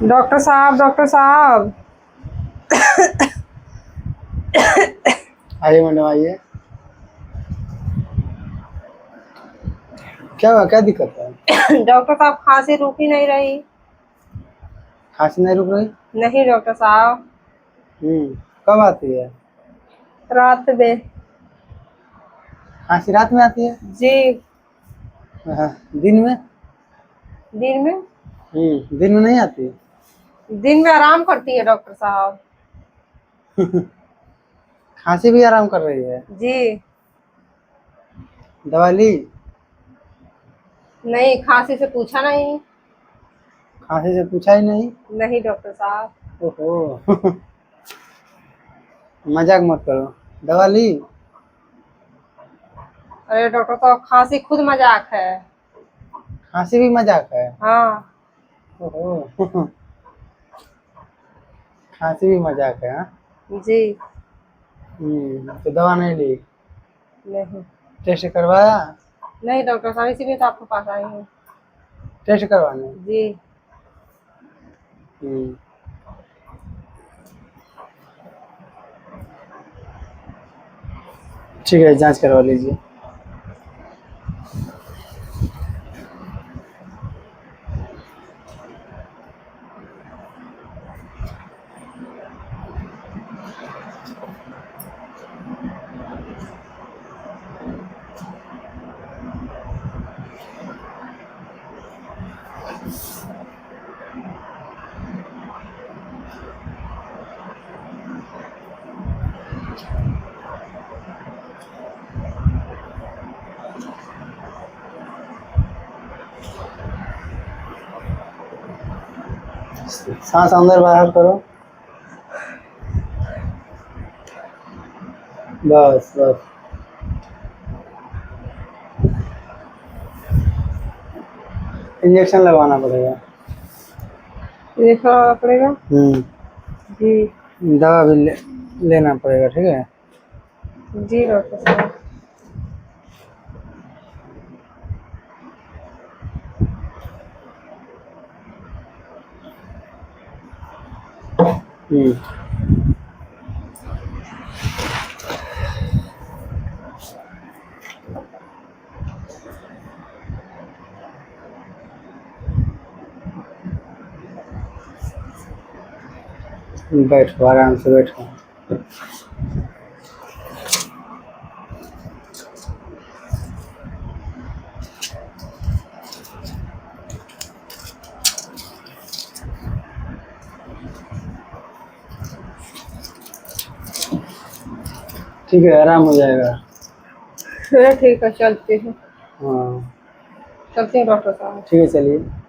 Doctor साहब, doctor साहब। आइए मैडम आइए। क्या हुआ, क्या दिक्कत है? डॉक्टर साहब, खांसी रुक ही नहीं रही। खांसी नहीं रुक रही? नहीं डॉक्टर साहब। कब आती है? रात में। खांसी रात में आती है? जी। हाँ, दिन में? दिन में। दिन में नहीं आती? दिन में आराम करती है डॉक्टर साहब। खांसी भी आराम कर रही है? जी। दवा ली? नहीं, खांसी से पूछा नहीं। खांसी से पूछा ही नहीं? नहीं डॉक्टर साहब। ओहो। मजाक मत करो। दवा ली? अरे डॉक्टर साहब, खांसी खुद मजाक है। खांसी भी मजाक है? हाँ। ओहो। खांसी भी मजाक है? हाँ। जी। तो दवा नहीं ली? नहीं। टेस्ट करवाया? नहीं डॉक्टर साहब, इसीलिए तो आपके पास आई हूँ। टेस्ट करवाने? जी। हम्म, ठीक है, जांच करवा लीजिए। सांस अंदर बाहर करो। बस बस। इंजेक्शन लगवाना पड़ेगा। देखना पड़ेगा। जी। दवा भी लेना पड़ेगा, ठीक है? जी डॉक्टर साहब। हम्म बैठो, आराम से बैठो। ठीक है, आराम हो जाएगा। चलो ठीक है, चलते हैं। हाँ चलते हैं डॉक्टर साहब। ठीक है, चलिए।